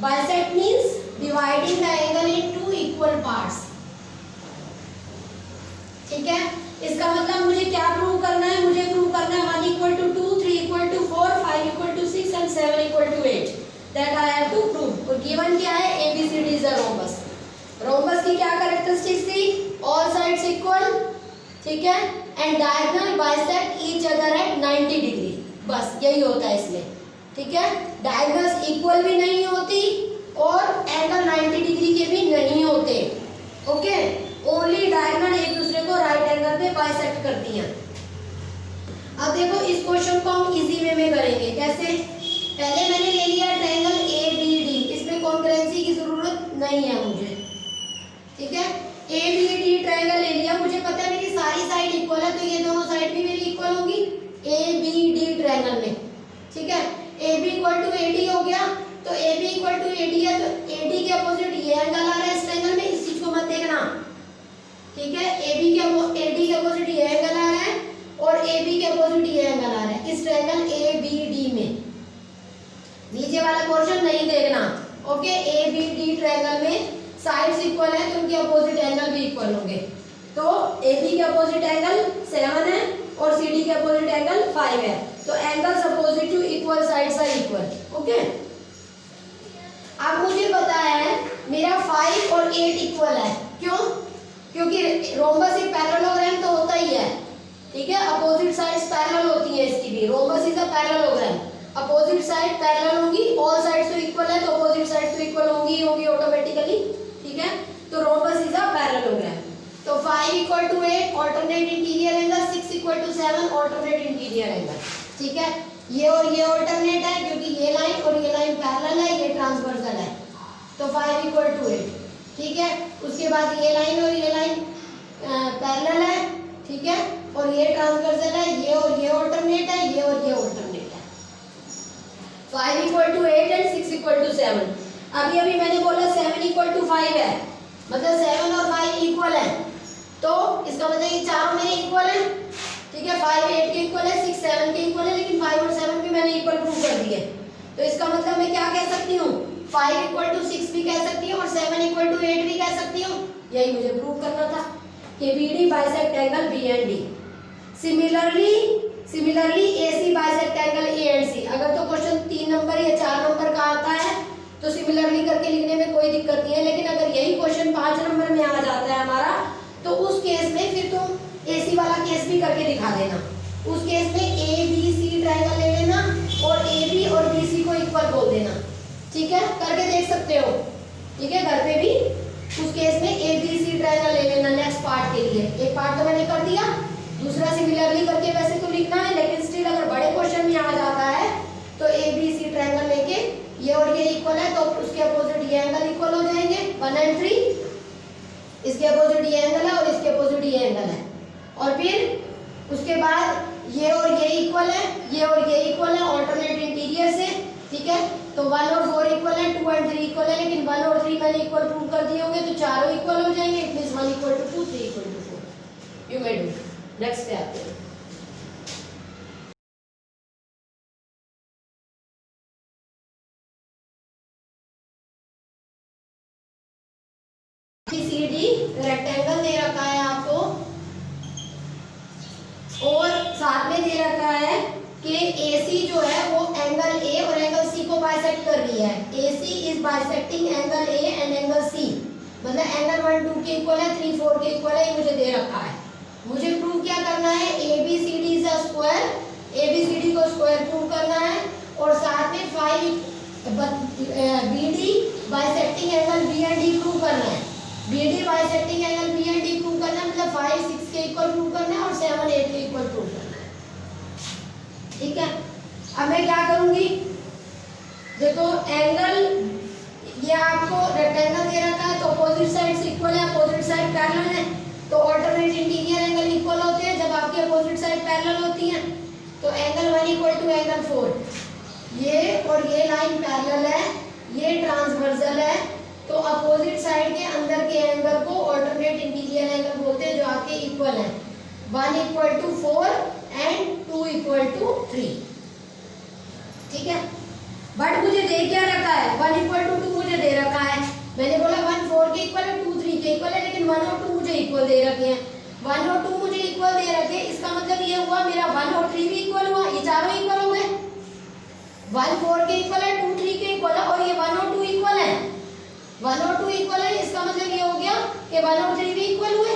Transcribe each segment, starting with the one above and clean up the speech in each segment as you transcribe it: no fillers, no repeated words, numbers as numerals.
Bisect means dividing the angle in two equal parts. ठीक है, इसका मतलब मुझे क्या प्रूव करना है, मुझे प्रूव करना है 1 equal to 2, 3 equal to 4, 5 equal to 6 and 7 equal to 8 that I have to prove। और गिवन क्या है, ABCD is a rhombus। Rhombus की क्या कैरेक्टरिस्टिक्स थी, ऑल साइड्स इक्वल, ठीक है, and diagonal bisect each other at 90 degree, बस यही होता है इसमें। ठीक है, डायगोनल्स इक्वल भी नहीं होती और एंगल 90 डिग्री के भी नहीं होते। ओके, ओनली डायगोनल एक दूसरे को राइट एंगल पे बाइसेक्ट करती हैं। अब देखो इस क्वेश्चन को हम इजी वे में करेंगे। कैसे, पहले मैंने ले लिया ट्रायंगल ABD, इसमें कॉन्करेंसी की जरूरत नहीं है मुझे। ठीक है, ABD ट्रायंगल ले लिया, मुझे पता है मेरी सारी साइड इक्वल है तो ये दोनों साइड भी मेरी इक्वल होंगी ABD ट्रायंगल में। ठीक है, AB इक्वल टू AD हो गया, तो AB इक्वल टू AD है तो AD के अपोजिट ये एंगल आ रहा है इस ट्रायंगल में, इस चीज को मत देखना। ठीक है, AD के अपोजिट ये एंगल आ रहा है और AB के अपोजिट ये एंगल आ रहा है इस ट्रायंगल ABD में। नीचे वाला पोर्शन नहीं देखना। ओके, ABD ट्रायंगल में साइड्स इक्वल है तो उनके अपोजिट एंगल भी इक्वल होंगे। तो AB के अपोजिट एंगल 7 है और CD के अपोजिट एंगल 5 है, तो angles opposite to equal sides are equal. Okay, अब मुझे पता है मेरा 5 और 8 इक्वल है। क्यों? क्योंकि रोम्बस एक पैरेललोग्राम तो होता ही है। ठीक है, अपोजिट साइड्स पैरेलल होती है, इसकी भी rhombus is a parallelogram, opposite side parallel होंगी, ऑल साइड्स तो इक्वल है तो अपोजिट साइड्स तो इक्वल होंगी ऑटोमेटिकली। ठीक है, तो रोम्बस इज अ पैरेललोग्राम। तो 5 equal to 8 alternate interior angle, 6 equal to 7 alternate interior angle. ठीक है, ये और ये ऑल्टरनेट है क्योंकि ये लाइन और ये लाइन पैरेलल है, ये ट्रांसवर्सल है, तो 5 इक्वल टू 8। ठीक है, उसके बाद ये लाइन और ये लाइन पैरेलल है। ठीक है, और ये ट्रांसवर्सल है, ये और ये ऑल्टरनेट है, ये और ये ऑल्टरनेट है। 5 equal to 8 and 6 equal to 7। अभी अभी मैंने बोला 7 इक्वल टू 5 है, मतलब 7 और 5 इक्वल है, तो इसका मतलब ये चारों मेरे इक्वल है। ठीक है, 5 8 के इक्वल है, 6 7 के इक्वल है, लेकिन 5 और 7 भी मैंने इक्वल प्रूव कर दिए। तो इसका मतलब मैं क्या कह सकती हूँ, 5 इक्वल टू 6 भी कह सकती हूँ और 7 इक्वल टू 8 भी कह सकती हूँ। यही मुझे प्रूव करना था कि BD bisect angle B and D। Similarly AC bisect angle A and C। अगर तो क्वेश्चन 3 नंबर या 4 नंबर का आता है तो सिमिलरली करके लिखने में कोई दिक्कत नहीं है, लेकिन अगर यही क्वेश्चन 5 नंबर में आ जाता है हमारा, तो उस केस में फिर तुम AC वाला केस भी करके दिखा देना। उस केस में ABC ट्रायंगल ले लेना और AB और BC को इक्वल बोल देना। ठीक है, करके देख सकते हो। ठीक है, घर पे भी उस केस में ABC ट्रायंगल ले लेना नेक्स्ट पार्ट के लिए। एक पार्ट तो मैंने कर दिया, दूसरा सिमिलरली करके वैसे तो लिखना है, लेकिन स्टिल अगर बड़े क्वेश्चन में आ जाता है तो ABC ट्रायंगल लेके ये और ये इक्वल है तो उसके अपोजिट ये एंगल इक्वल हो जाएंगे 1 and 3। इसके अपोजिट ये एंगल है और इसके अपोजिट ये एंगल है, और फिर उसके बाद ये और ये इक्वल है, ये और ये इक्वल है ऑल्टरनेट इंटीरियर से। ठीक है, तो 1 और 4 इक्वल है, 2 and 3 इक्वल है, लेकिन 1 और 3 मैंने इक्वल प्रूव कर दिए होंगे तो चारों इक्वल हो जाएंगे। It means 1 equal to 2, 3 equal to 4। You may do. Next पे आते हैं। CD रेक्टेंगल दे रखा है आपको और साथ में दे रखा है कि AC जो है वो एंगल A और एंगल C को बाइसेक्ट कर रही है। AC is bisecting angle A and angle C, मतलब एंगल 1 2 के इक्वल है, 3 4 के इक्वल है, ये मुझे दे रखा है। मुझे प्रूव क्या करना है, ABCD is a square, ABCD को स्क्वायर प्रूव करना है और साथ में 5 BD bisecting angle B and D prove करना है। BD bisecting angle B and D prove करना है, मतलब 5 6 के इक्वल प्रूव करना है और 7 8 के इक्वल प्रूव करना है। ठीक है, अब मैं क्या करूंगी, देखो एंगल ये आपको रेक्टेंगल दे रखा है तो अपोजिट साइड्स इक्वल है, अपोजिट साइड पैरेलल है, तो ऑल्टरनेट इंटीरियर एंगल इक्वल होते हैं जब आपकी अपोजिट साइड पैरेलल होती हैं। तो एंगल 1 इक्वल टू एंगल 4, ये और ये लाइन पैरेलल है, ये ट्रांसवर्सल है, तो अपोजिट साइड के अंदर के एंगल को ऑल्टरनेट इंटीरियर एंगल बोलते हैं जो आपके इक्वल है। 1 equal to 4 and 2 equal to 3। ठीक है, बट मुझे दे क्या रखा है, 1 इक्वल टू 2 मुझे दे रखा है, मैंने बोला 1 4 के इक्वल है, 2 3 के इक्वल है, लेकिन 1 और 2 मुझे इक्वल दे रखे हैं। 1 और 2 मुझे इक्वल दे रखे हैं, इसका मतलब ये हुआ मेरा 1 और 3 भी इक्वल हुआ, ये चारों इक्वल हो गए। 1 4 के इक्वल है, 2 3 के इक्वल है, और ये 1 और 2 इक्वल है। 1 और 2 इक्वल है, इसका मतलब ये हो गया कि 1 और 3 भी इक्वल हुए।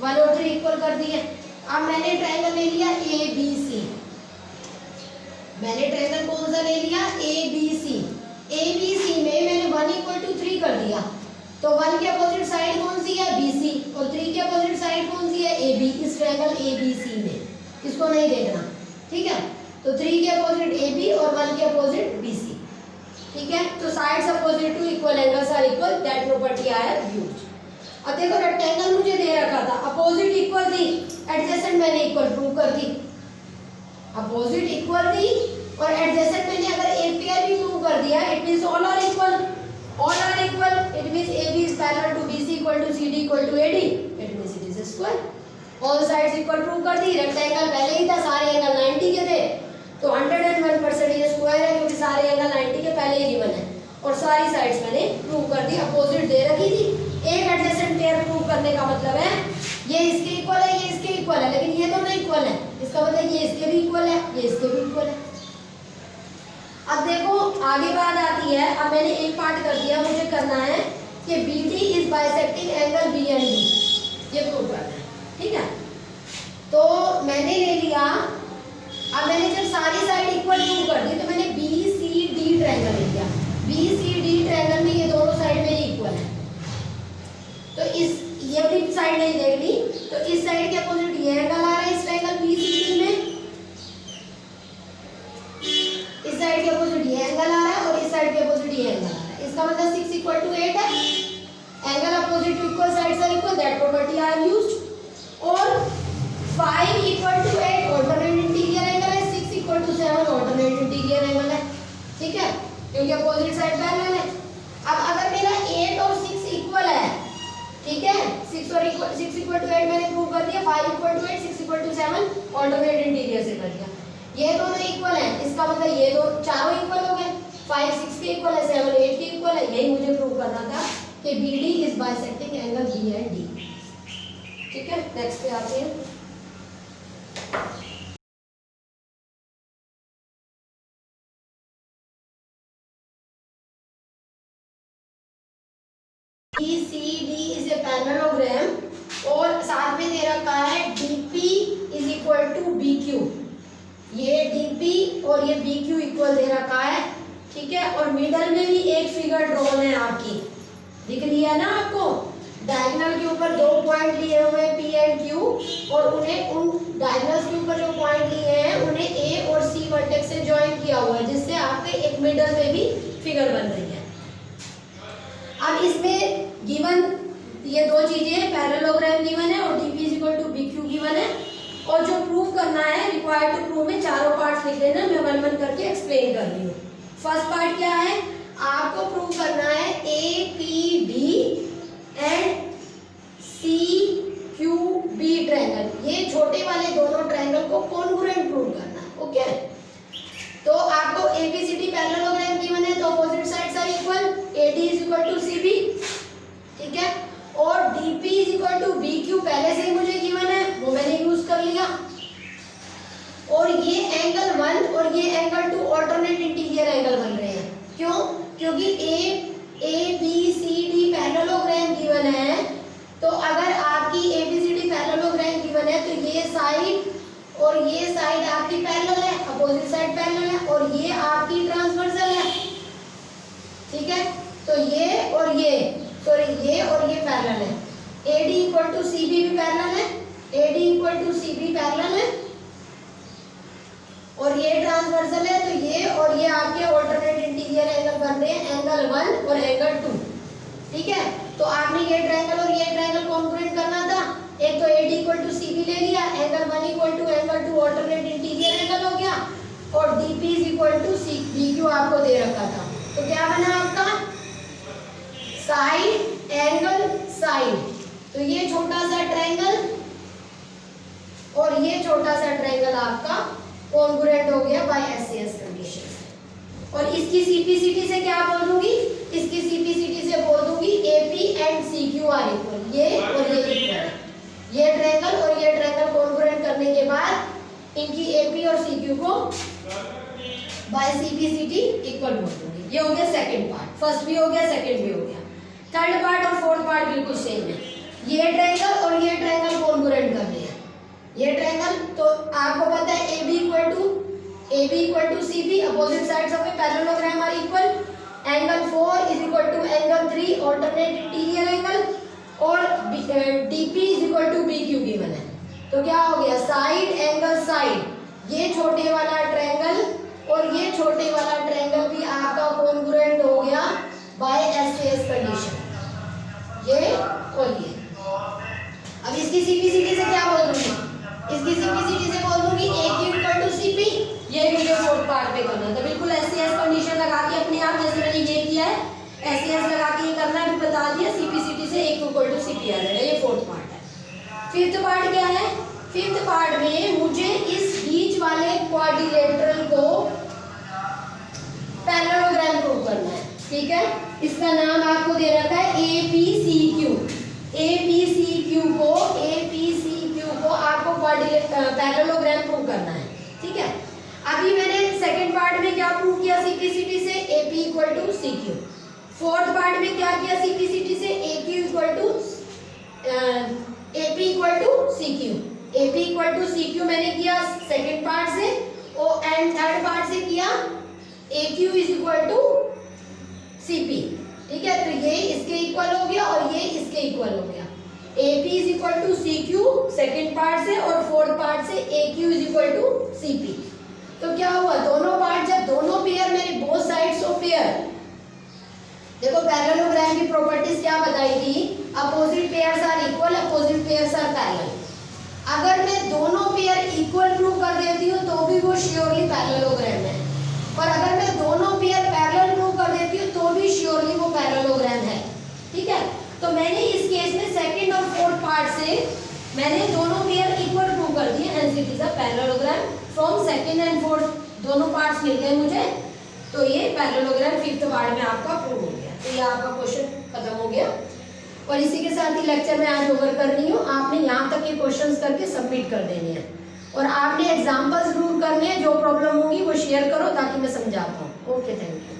1 और 3 इक्वल कर दिए। अब मैंने ट्रायंगल ले लिया ABC। मैंने ट्रायंगल कौन सा ले लिया? ABC। ABC में मैंने 1 = 3 कर दिया, तो 1 के अपोजिट साइड कौन सी है? BC, और 3 के अपोजिट साइड कौन सी है? AB। इस ट्रायंगल ABC में इसको नहीं देखना, ठीक है? तो 3 के अपोजिट AB और 1 के अपोजिट BC, ठीक है? तो sides opposite to equal angles are equal, that property I have used. अब देखो रेक्टेंगल मुझे दे रखा था, अपोजिट इक्वल थी, एडजेसेंट मैंने इक्वल प्रूव कर दी। अपोजिट इक्वल थी और एडजेसेंट मैंने अगर एक पेयर भी प्रूव कर दिया, it means all are equal. All are equal, it means AB is parallel to BC = CD = AD, it means it is a square। All sides equal prove कर दी। रेक्टेंगल पहले ही था, सारे एंगल 90 के थे, तो 101% ये स्क्वायर है, क्योंकि सारे एंगल 90 के पहले ही गिवन है, और सारी साइड्स मैंने प्रूव कर दी। अपोजिट दे रखी थी, एक एडजेसेंट पेयर प्रूव करने का मतलब है ये इसके इक्वल है, ये इसके इक्वल है, लेकिन ये दोनों इक्वल है, इसका मतलब ये इसके भी इक्वल है, ये इसके भी इक्वल है। अब देखो आगे बात आती है, अब मैंने एक पार्ट कर दिया, मुझे करना है कि BD is bisecting angle B and D, ये प्रूव करना है, ठीक है? तो मैंने ले लिया, अब मैंने जब सारी साइड इक्वल प्रूव कर दी, तो मैंने BCD ट्रायंगल ले लिया। BCD ट्रायंगल में ये दोनों साइड मेरी इक्वल है, तो इस ये वाली साइड नहीं देखनी, तो इस साइड के अपोजिट ये एंगल आ रहा है इस ट्रायंगल BCD में, इस साइड के अपोजिट ये एंगल आ रहा है, और इस साइड के अपोजिट ये एंगल आ रहा है। इसका मतलब 6 = 8 है। Angle opposite to equal sides are equal, that property I have used. और 5 = 8 ऑल्टरनेट इंटीरियर एंगल है, 6 = 7 ऑल्टरनेट इंटीरियर एंगल है, ठीक है? क्योंकि अपोजिट साइड पैरेलल है। अब अगर मेरा 8 और 6 इक्वल है, ठीक है, 6 = 8 मैंने प्रूव कर दिया, 5 = 8, 6 = 7 ऑल्टरनेट इंटीरियर से कर दिया। ये दोनों इक्वल हैं, इसका मतलब ये दो चारों इक्वल हो गए, 5 6 के इक्वल है, 7 8 के इक्वल है। यही मुझे प्रूव करना था कि BD is bisecting angle B and D, ठीक है? नेक्स्ट पे आते हैं। BCD is a parallelogram, और साथ में दे रखा है DP = BQ। ये DP और ये BQ इक्वल दे रखा है, ठीक है? और मिडल में भी एक फिगर ड्रॉन है आपकी, दिख रही है ना आपको? डायगोनल के ऊपर 2 पॉइंट लिए हुए P and Q, और उन्हें उन डायगोनल्स के ऊपर जो पॉइंट लिए हैं उन्हें A और C वर्टेक्स से ज्वाइन किया हुआ है, जिससे आपके एक मिडल में भी फिगर बन रही है। अब इसमें गिवन ये दो चीजें, पैरेललोग्राम गिवन है और DP = BQ गिवन है, और जो प्रूव करना है रिक्वायर्ड टू प्रूव में चारों पार्ट्स लिख लेना, मैं वन वन करके एक्सप्लेन कर रही हूँ। फर्स्ट पार्ट क्या है? आपको प्रूव करना है APD एंड CQB ट्रायंगल, ये छोटे वाले दोनों ट्रायंगल को कॉन्ग्रुएंट प्रूव करना है, ओके? तो आपको ABCD पैरेललोग्राम गिवन है, तो opposite sides are equal, AD = CB, ठीक है? और DP = BQ पहले से ही मुझे गिवन है, वो मैंने यूज कर लिया। और ये एंगल 1 और ये एंगल 2 ऑल्टरनेट इंटीरियर एंगल बन रहे हैं, क्यों? क्योंकि ABCD पैरेललोग्राम गिवन है, तो अगर आपकी ABCD पैरेललोग्राम गिवन है, तो ये साइड और ये साइड आपकी पैरेलल है, अपोजिट साइड पैरेलल है, और ये आपकी ट्रांसवर्सल है, ठीक है? तो ये और ये पैरेलल है। AD = CB भी पैरेलल है, AD = CB पैरेलल है, और ये ट्रांसवर्सल है, तो ये और ये आपके ऑल्टरनेट इंटीरियर एंगल बन रहे हैं, एंगल 1 और एंगल 2, ठीक है? तो आपने ये ट्रायंगल और ये ट्रायंगल कॉन्ग्रुएंट करना था, एक तो AD = CB ले लिया, angle 1 = angle 2 alternate interior angle हो गया, और DP = BQ आपको दे रखा था, तो क्या बना आपका? Side angle side. तो ये छोटा सा ट्रायंगल और ये छोटा सा ट्रायंगल आपका कॉन्ग्रुएंट हो गया बाय SAS कंडीशन। और इसकी CPCT से क्या बोल दूंगी? इसकी सीपीसीटी से बोल दूंगी AP and CQ are equal, ये और ये इक्वल, ये ट्रायंगल और ये ट्रायंगल कॉन्ग्रुएंट करने के बाद इनकी एपी और सीक्यू को बाय सीपीसीटी इक्वल बोल दूंगी। ये हो गया सेकंड पार्ट, फर्स्ट भी हो गया सेकंड भी हो गया। थर्ड पार्ट और फोर्थ पार्ट बिल्कुल सेम है, ये ट्रायंगल और ये ट्रायंगल कॉन्ग्रुएंट करने हैं। ये ट्रायंगल तो आपको पता है AB equal to CB, opposite sides of a parallelogram are equal, angle 4 is equal to angle 3 alternate interior angle, और DP is equal to BQ given है। तो क्या हो गया, साइड एंगल साइड, ये छोटे वाला ट्रायंगल और ये छोटे वाला ट्रायंगल भी आपका कॉन्ग्रुएंट हो गया बाय SAS कंडीशन, ये और ये। अब इसकी सीपीसीटी से क्या बोल दूंगी, इसकी सीपीसीटी से बोल दूंगी AQ इक्वल टू CP, ये मुझे फोर्थ पार्ट पे करना है। तो बिल्कुल SAS कंडीशन लगा के अपने आप, जैसे मैंने ये किया है SAS लगा के ये करना है, बता दिया सीपीसीटी से AQ इक्वल टू CP आ जाएगा। ये फोर्थ पार्ट है। फिफ्थ पार्ट क्या है, फिफ्थ पार्ट में मुझे इस बीच वाले क्वाड्रिलेटरल को पैरेललोग्राम प्रूव करना है, ठीक है। इसका नाम आपको दे रखा है APCQ, APCQ को आपको पैरेललोग्राम प्रूव करना है, ठीक है। अभी मैंने सेकंड पार्ट में क्या प्रूव किया सीपीसीटी से, AP equal to CQ। Fourth part में क्या किया सीपीसीटी से, AP इक्वल टू CQ मैंने किया सेकंड पार्ट से, और एंड थर्ड पार्ट से किया AQ is equal to CP, ठीक है। तो ये इसके इक्वल हो गया और ये इसके इक्वल हो गया। AP is equal to CQ second part से, और फोर्थ पार्ट से AQ is equal to CP। तो क्या हुआ, दोनों पार्ट जब दोनों पेयर मेरे बोथ साइड्स ऑफ पेयर, देखो पैरेललोग्राम की प्रॉपर्टीज क्या बताई थी, opposite pairs are equal, opposite pairs are parallel. अगर मैं दोनों पेयर इक्वल प्रूव कर देती हूँ तो भी वो श्योरली पैरेललोग्राम है, और अगर मैं दोनों पेयर पैरेलल प्रूव कर देती हूँ तो भी श्योरली वो पैरेललोग्राम है, ठीक है। तो मैंने इस केस में सेकंड और फोर्थ पार्ट से मैंने दोनों पेयर इक्वल प्रूव कर दिए, hence it is a parallelogram from second and fourth, दोनों पार्ट्स मिल गए मुझे। तो ये पैरेललोग्राम फिफ्थ पार्ट में आपका प्रूव हो गया। तो ये आपका क्वेश्चन खत्म हो गया, और इसी के साथ ही लेक्चर में आज ओवर कर रही हूँ। आपने यहाँ तक के क्वेश्चंस करके सबमिट कर देने हैं, और आपने एग्जाम्पल्स जरूर करने हैं। जो प्रॉब्लम होगी वो शेयर करो ताकि मैं समझा पाऊँ। Okay, thank you.